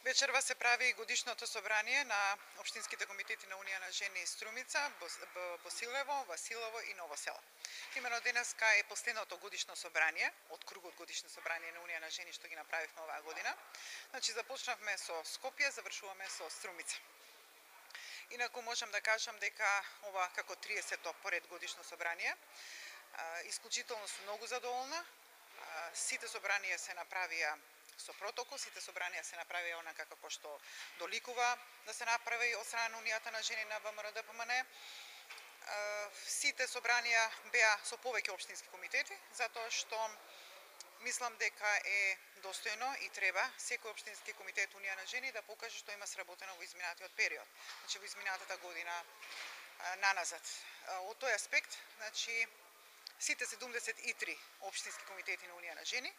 Вечерва се прави годишното собрание на Општинските комитети на Унија на жени Струмица, Босилево, Василово и Ново село. Имено денеска е последното годишно собрание, од кругот годишно собрание на Унија на жени што ги направивме оваа година. Значи започнавме со Скопје, завршуваме со Струмица. Инаку можам да кажам дека ова како 30-то поред годишно собрание, исклучително сум многу задоволна. Сите собранија се направија со протокол, сите собранија се направија онака како што доликува да се направи од страна на Унијата на жени на ВМРО-ДПМН. Сите собранија беа со повеќе општински комитети, затоа што мислам дека е достојно и треба секој општински комитет Унија на жени да покаже што има сработено во изминатиот период. Значи во изминатата година наназад. Од тој аспект, значи сите 73 општински комитети на Унија на жени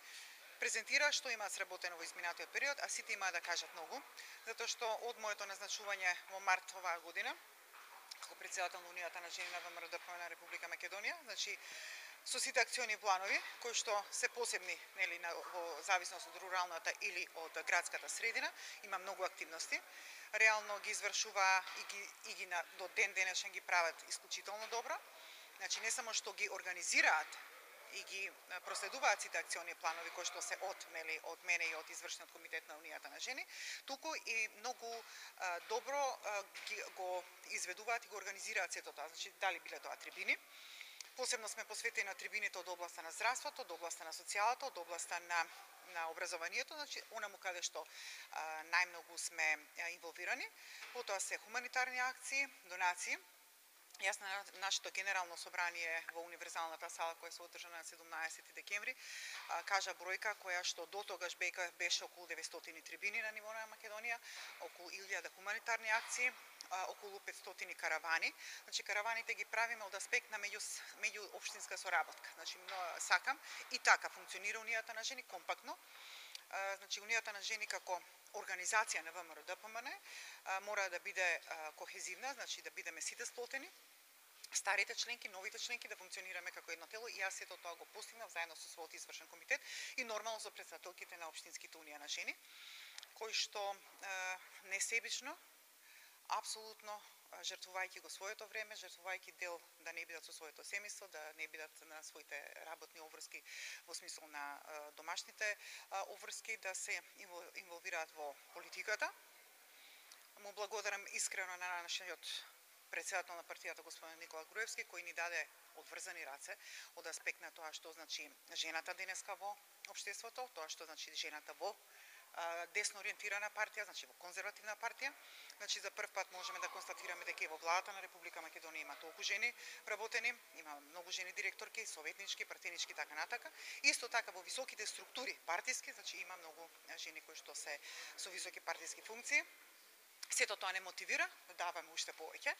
презентира што има сработено во изминатиот период, а сите имаат да кажат многу, затоа што од моето назначување во март оваа година како претседател на Унијата на жени на ВМРО-ДПМН на Република Македонија, значи со сите акциони планови кои што се посебни, нели, во зависност од руралната или од градската средина, има многу активности. Реално ги извршува и ги до ден денешен ги прават исклучително добро. Значи не само што ги организираат и ги проследуваат сите акциони планови кои што се од мене и од извршниот комитет на Унијата на жени, туку и многу добро го изведуваат и го организираат сето тоа. Значи дали биле тоа трибини. Посебно сме посветени на трибините од областа на здравството, од областа на социјалата, од областа на образованието, значи онаму каде што најмногу сме инволвирани. Потоа се хуманитарни акции, донации. Јас на нашето генерално собрание во универзалната сала која се одржана на 17 декември кажа бројка која што до тогаш беше околу 900 трибини на ниво на Македонија, околу 1000 хуманитарни акции, околу 500 каравани. Значи караваните ги правиме од аспект на меѓуопштинска соработка. Значи сакам и така функционира Унијата на жени компактно. Значи Унијата на жени како организација на ВМРО-ДПМН мора да биде кохезивна, значи да бидеме сите сплотени, старите членки, новите членки да функционираме како едно тело и јас сето тоа го постигнав заедно со својот извршен комитет и нормално со претседателките на општинските Унија на жени, кои што несебично, апсолутно жртвувајќи го своето време, жртвувајќи дел да не бидат со своето семејство, да не бидат на своите работни обврски во смисол на домашните обврски, да се инволвираат во политиката. Му благодарам искрено на нашиот претседател на партијата господин Никола Груевски, кој ни даде одврзани раце од аспект на тоа што значи жената денеска во општеството, тоа што значи жената во десно ориентирана партија, значи во конзервативна партија. Значи за прв пат можеме да констатираме дека и во владата на Република Македонија има толку жени вработени, има многу жени директорки, советнички, партинички така натака. Исто така во високите структури партиски, значи има многу жени кои што се со високи партиски функции. Сето тоа не мотивира да даваме уште повеќе.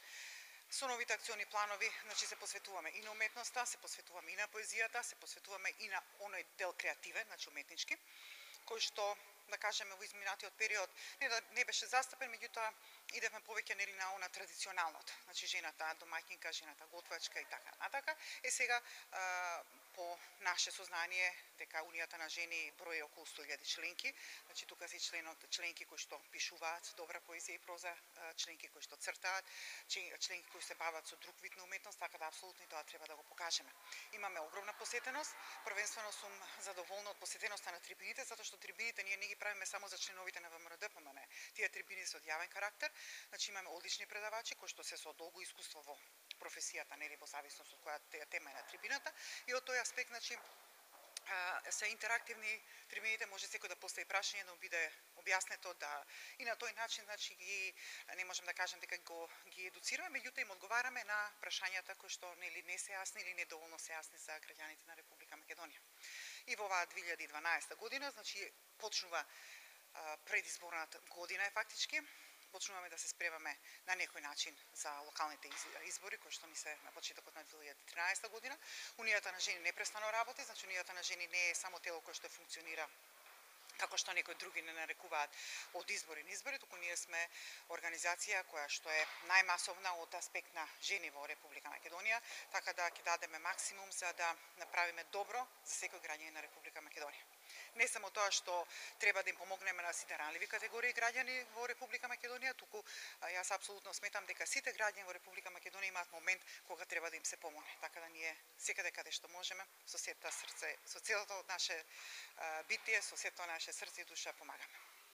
Со новите акциони планови, значи се посветуваме и на уметноста, се посветуваме и на поезијата, се посветуваме и на оној дел креативен, значи уметнички, кој што да кажеме во изминатиот период не беше застапен, меѓутоа идевме повеќе нели на она традиционалното. Значи жената домаќинка, жената готвачка и така натака. Сега по наше сознание дека Унијата на жени брои околу 100.000 членки. Значи тука се членки кои што пишуваат добра поезија и проза, членки кои што цртаат, членки кои се бават со друг вид на уметност, така да апсолутно и тоа треба да го покажеме. Имаме огромна посетеност, првенствено сум задоволна од посетеноста на трибините, затоа што трибините ние не ги правиме само за членовите на ВМРО-ДПМН. Тие трибини се од јавен карактер, значи имаме одлични предавачи кои што се со долго искуство во професијата, нели во зависност од која тема е на трибината, и од тој аспект, значи се интерактивни трибините, може секој да постави прашање, да биде објаснето, да и на тој начин, значи ги не можам да кажам дека ги едуцираме, меѓутоа им одговараме на прашањата кои што нели не се јасни или недоволно се јасни за граѓаните на Република Македонија. И во оваа 2012 година, значи почнува предизборната година е фактички, почнуваме да се спремаме на некој начин за локалните избори кои што ни се на почетокот на 2013 година. Унијата на жени непрестано работи, значи Унијата на жени не е само тело кое што функционира како што некои други не нарекуваат од избори на избори, туку ние сме организација која што е најмасовна од аспект на жени во Република Македонија, така да ќе дадеме максимум за да направиме добро за секој граѓанин на Република Македонија. Не само тоа што треба да им помогнеме на сите ранливи категории граѓани во Република Македонија, туку јас апсолутно сметам дека сите граѓани во Република Македонија имаат момент кога треба да им се помогне. Така да ние секаде каде што можеме, со сето срце, со целото наше битие, со сето наше срце и душа помагаме.